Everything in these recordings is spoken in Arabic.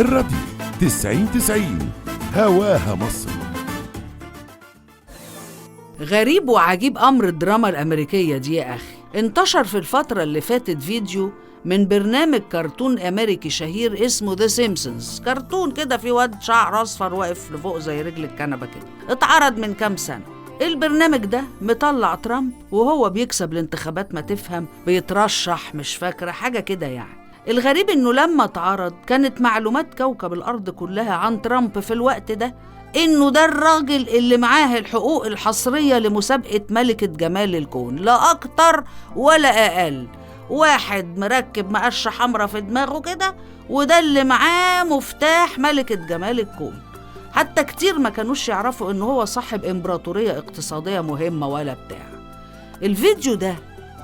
الراديو 90 هواها مصر. غريب وعجيب أمر الدراما الأمريكية دي يا أخي. انتشر في الفترة اللي فاتت فيديو من برنامج كرتون أمريكي شهير اسمه The Simpsons. كرتون كده في واد شعر أصفر واقف لفوق زي رجل الكنبة كده، اتعرض من كام سنة. البرنامج ده مطلع ترامب وهو بيكسب الانتخابات، ما تفهم بيترشح، مش فاكرة حاجة كده يعني. الغريب إنه لما اتعرض كانت معلومات كوكب الأرض كلها عن ترامب في الوقت ده إنه ده الراجل اللي معاه الحقوق الحصرية لمسابقة ملكة جمال الكون، لا أكتر ولا أقل. واحد مركب مقشة حمرا في دماغه كده، وده اللي معاه مفتاح ملكة جمال الكون. حتى كتير ما كانوش يعرفوا إنه هو صاحب إمبراطورية اقتصادية مهمة ولا بتاع. الفيديو ده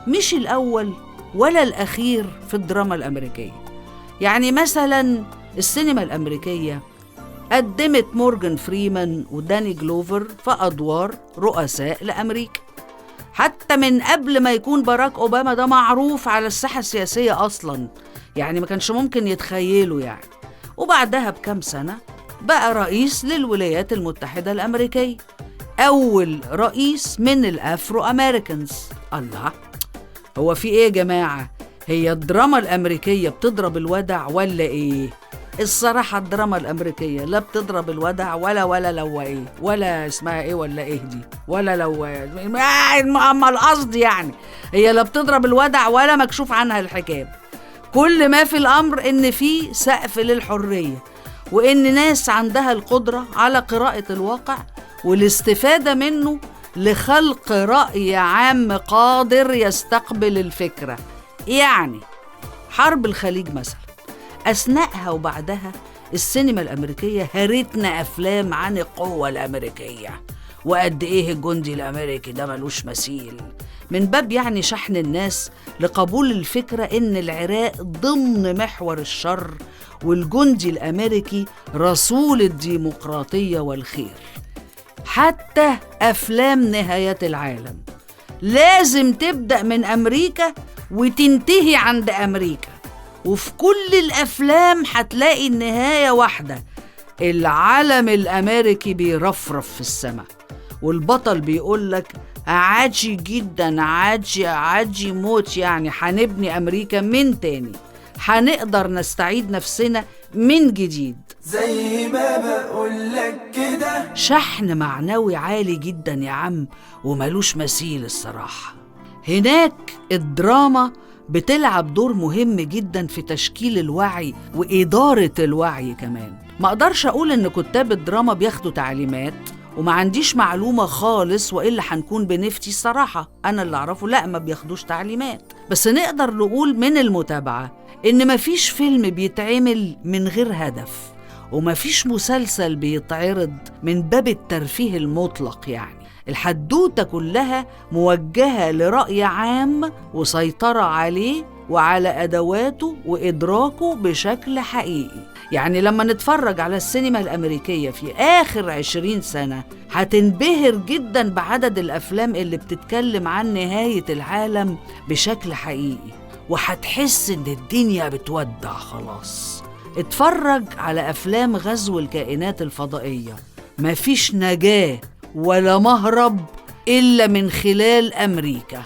مش الأول ولا الأخير في الدراما الأمريكية. يعني مثلا السينما الأمريكية قدمت مورجان فريمان وداني جلوفر في أدوار رؤساء لأمريكا، حتى من قبل ما يكون باراك أوباما ده معروف على الساحة السياسية أصلاً، يعني ما كانش ممكن يتخيلوا يعني. وبعدها بكام سنة بقى رئيس للولايات المتحدة الأمريكية، أول رئيس من الأفرو أمريكانز. الله، هو في إيه يا جماعة؟ هي الدراما الأمريكية بتضرب الودع ولا إيه؟ الصراحة الدراما الأمريكية لا بتضرب الودع ولا لو إيه، ولا اسمها إيه ولا إيه دي، ولا لو أما القصد يعني هي لا بتضرب الودع ولا مكشوف عنها الحكاية. كل ما في الأمر إن في سقف للحرية، وإن ناس عندها القدرة على قراءة الواقع والاستفادة منه لخلق رأي عام قادر يستقبل الفكرة. يعني حرب الخليج مثلا، أثناءها وبعدها السينما الأمريكية هرتنا أفلام عن القوة الأمريكية وقد إيه الجندي الأمريكي ده ملوش مثيل، من باب يعني شحن الناس لقبول الفكرة إن العراق ضمن محور الشر والجندي الأمريكي رسول الديمقراطية والخير. حتى أفلام نهاية العالم لازم تبدأ من أمريكا وتنتهي عند أمريكا، وفي كل الأفلام هتلاقي النهاية واحدة، العلم الأمريكي بيرفرف في السماء والبطل بيقولك عاجي جدا، عاجي موت، يعني هنبني أمريكا من تاني، هنقدر نستعيد نفسنا من جديد زي ما بقولك كده. شحن معنوي عالي جدا يا عم وملوش مثيل الصراحة. هناك الدراما بتلعب دور مهم جدا في تشكيل الوعي وإدارة الوعي كمان. ما أقدرش أقول إن كتاب الدراما بياخدوا تعليمات، وما عنديش معلومة خالص وإلا هنكون بنفتي الصراحة. أنا اللي أعرفه لا، ما بياخدوش تعليمات، بس نقدر نقول من المتابعة إن مفيش فيلم بيتعمل من غير هدف، ومفيش مسلسل بيتعرض من باب الترفيه المطلق. يعني الحدوتة كلها موجهة لرأي عام وسيطرة عليه وعلى أدواته وإدراكه بشكل حقيقي. يعني لما نتفرج على السينما الأمريكية في آخر 20 سنة هتنبهر جدا بعدد الأفلام اللي بتتكلم عن نهاية العالم بشكل حقيقي، وهتحس إن الدنيا بتودع خلاص. اتفرج على أفلام غزو الكائنات الفضائية، مفيش نجاة ولا مهرب إلا من خلال أمريكا.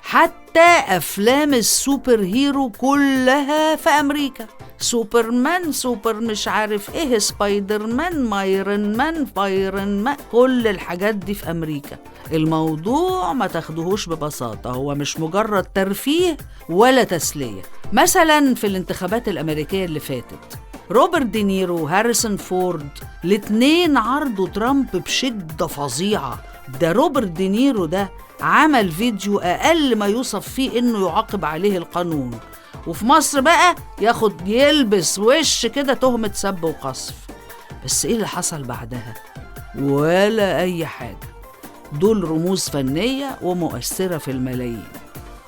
حتى أفلام السوبر هيرو كلها في أمريكا، سوبرمان، سوبر مش عارف إيه، سبايدر مان، مايرن مان، بايرن مان، كل الحاجات دي في أمريكا. الموضوع ما تاخدوهوش ببساطة، هو مش مجرد ترفيه ولا تسلية. مثلا في الانتخابات الأمريكية اللي فاتت روبرت دينيرو وهاريسون فورد الاتنين عرضوا ترامب بشدة فظيعة. ده روبرت دينيرو ده عمل فيديو أقل ما يوصف فيه إنه يعاقب عليه القانون، وفي مصر بقى يلبس وش كده تهمة سب وقذف. بس إيه اللي حصل بعدها؟ ولا أي حاجة. دول رموز فنية ومؤثرة في الملايين،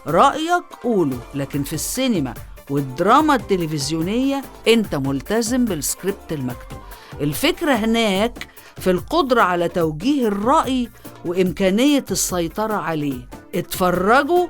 رأيك قوله، لكن في السينما والدراما التلفزيونية انت ملتزم بالسكريبت المكتوب. الفكرة هناك في القدرة على توجيه الرأي وإمكانية السيطرة عليه. اتفرجوا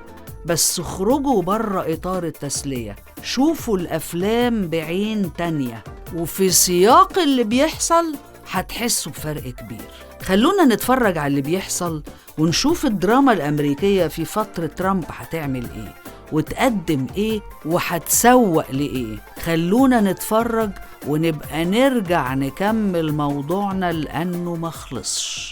بس اخرجوا بره إطار التسلية، شوفوا الأفلام بعين تانية، وفي سياق اللي بيحصل هتحسوا بفرق كبير. خلونا نتفرج على اللي بيحصل ونشوف الدراما الأمريكية في فترة ترامب هتعمل إيه وتقدم إيه وهتسوق لإيه. خلونا نتفرج ونبقى نرجع نكمل موضوعنا لأنه مخلصش.